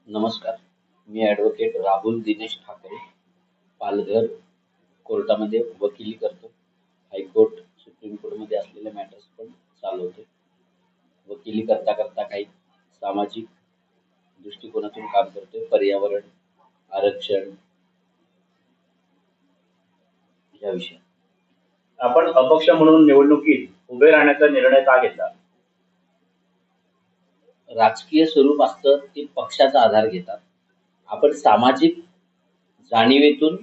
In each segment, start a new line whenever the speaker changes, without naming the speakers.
नमस्कार. मी ॲडव्होकेट राहुल दिनेश ठाकरे, पालघर कोर्टामध्ये वकिली करतो. हायकोर्ट, सुप्रीम कोर्टमध्ये असलेले मॅटर्स पण चालवतो. वकिली करता करता काही सामाजिक दृष्टिकोनातून काम करतोय. पर्यावरण, आरक्षण या विषयात.
आपण अपक्ष म्हणून निवडणुकीत उभे राहण्याचा निर्णय का घेतला?
राजकीय स्वरूप असतं ते पक्षाचा आधार घेतात. आपण सामाजिक जाणीवेतून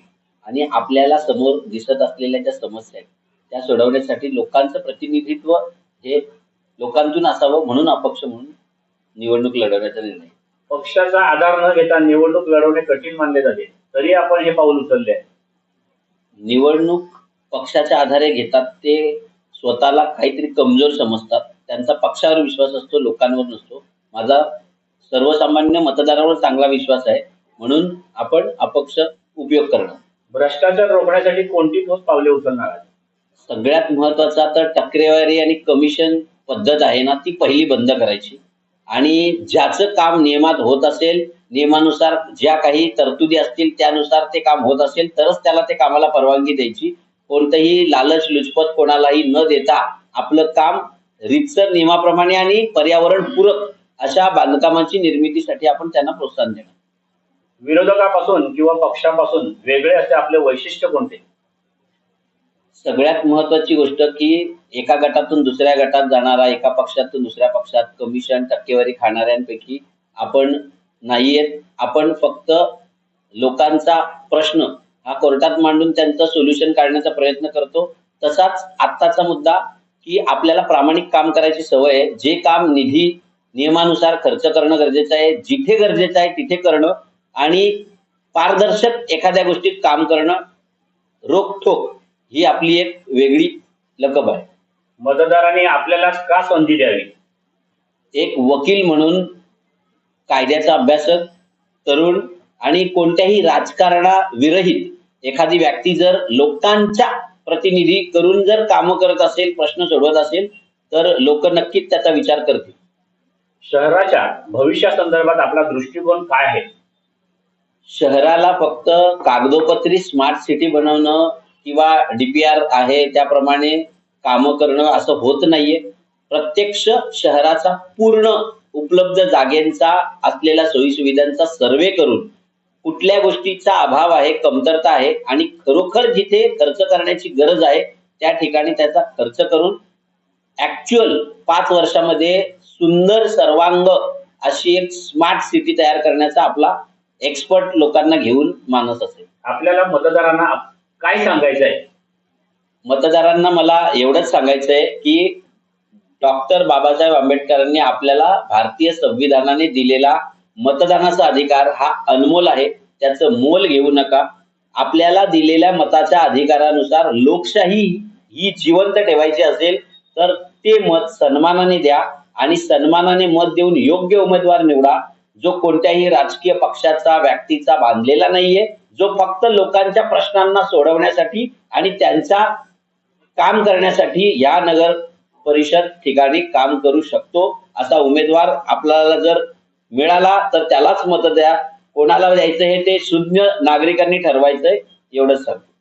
आणि आपल्याला समोर दिसत असलेल्या ज्या समस्या आहेत त्या सोडवण्यासाठी लोकांचं प्रतिनिधित्व हे लोकांतून असावं म्हणून अपक्ष म्हणून निवडणूक लढवण्याचा निर्णय.
पक्षाचा आधार न घेता निवडणूक लढवणे कठीण मानले जाते, तरी आपण हे पाऊल उचलले आहे.
निवडणूक पक्षाच्या आधारे घेतात ते स्वतःला काहीतरी कमजोर समजतात. त्यांचा पक्षावर विश्वास असतो, लोकांवर नसतो. माझा सर्वसामान्य मतदारावर चांगला विश्वास आहे, म्हणून आपण अपक्ष उपयोग करणं.
भ्रष्टाचार रोखण्यासाठी कोणती ठोस पावले उचलणार आहे?
सगळ्यात महत्वाचा तर टक्केवारी आणि कमिशन पद्धत आहे ना, ती पहिली बंद करायची. आणि ज्याचं काम नियमात होत असेल, नियमानुसार ज्या काही तरतुदी असतील त्यानुसार ते काम होत असेल तरच त्याला ते कामाला परवानगी द्यायची. कोणतंही लालच लुचपत कोणालाही न देता आपलं काम रीतसर नियमाप्रमाणे आणि पर्यावरण पूरक अशा बांधकामाची निर्मितीसाठी आपण त्यांना प्रोत्साहन देणं.
विरोधकापासून किंवा पक्षापासून वेगळे असे आपले वैशिष्ट्य कोणते?
सगळ्यात महत्वाची गोष्ट की एका गटातून दुसऱ्या गटात जाणारा, एका पक्षातून दुसऱ्या पक्षात कमिशन टक्केवारी खाणाऱ्यांपैकी आपण नाहीयेत. आपण फक्त लोकांचा प्रश्न हा कोर्टात मांडून त्यांचं सोल्युशन काढण्याचा प्रयत्न करतो. तसाच आत्ताचा मुद्दा की आपल्याला प्रामाणिक काम करायची सवय आहे. जे काम निधी नियमानुसार खर्च करणं गरजेचं आहे, जिथे गरजेचं आहे तिथे करणं आणि पारदर्शक एखाद्या गोष्टीत काम करणं, रोखठोक ही आपली एक वेगळी लकब आहे.
मतदारांनी आपल्याला का संधी द्यावी?
एक वकील म्हणून, कायद्याचा अभ्यासक, तरुण आणि कोणत्याही राजकारणाविरहित एखादी व्यक्ती जर लोकांच्या प्रतिनिधी करून जर कामं करत असेल, प्रश्न सोडवत असेल तर लोक नक्कीच त्याचा विचार करतील.
शहराच्या भविष्यासंदर्भात आपला दृष्टिकोन काय आहे?
शहराला फक्त कागदोपत्री स्मार्ट सिटी बनवणं किंवा DPR आहे त्याप्रमाणे कामं करणं असं होत नाहीये. प्रत्यक्ष शहराचा पूर्ण उपलब्ध जागेंचा असलेल्या सोयीसुविधांचा सर्वे करून कुठल्या गोष्टीचा अभाव आहे, कमतरता आहे आणि खरोखर जिथे खर्च करण्याची गरज आहे त्या ठिकाणी त्याचा खर्च करून ऍक्च्युअल 5 वर्षामध्ये सुंदर सर्वांग अशी एक स्मार्ट सिटी तयार करण्याचा आपला एक्सपर्ट लोकांना घेऊन मानस असेल.
आपल्याला मतदारांना काय सांगायचं आहे?
मतदारांना मला एवढंच सांगायचंय की डॉक्टर बाबासाहेब आंबेडकरांनी आपल्याला भारतीय संविधानाने दिलेला मतदानाचा अधिकार हा अनमोल आहे. त्याचं मोल घेऊ नका. आपल्याला दिलेल्या मताच्या अधिकारानुसार लोकशाही ही जिवंत ठेवायची असेल तर ते मत सन्मानाने द्या आणि सन्मानाने मत देऊन योग्य उमेदवार निवडा, जो कोणत्याही राजकीय पक्षाचा, व्यक्तीचा बांधलेला नाहीये, जो फक्त लोकांच्या प्रश्नांना सोडवण्यासाठी आणि त्यांचा काम करण्यासाठी या नगर परिषद ठिकाणी काम करू शकतो असा उमेदवार आपल्याला जर मिळाला तर त्यालाच मत द्या. कोणाला द्यायचं हे ते शून्य नागरिकांनी ठरवायचंय, एवढंच सांगतो.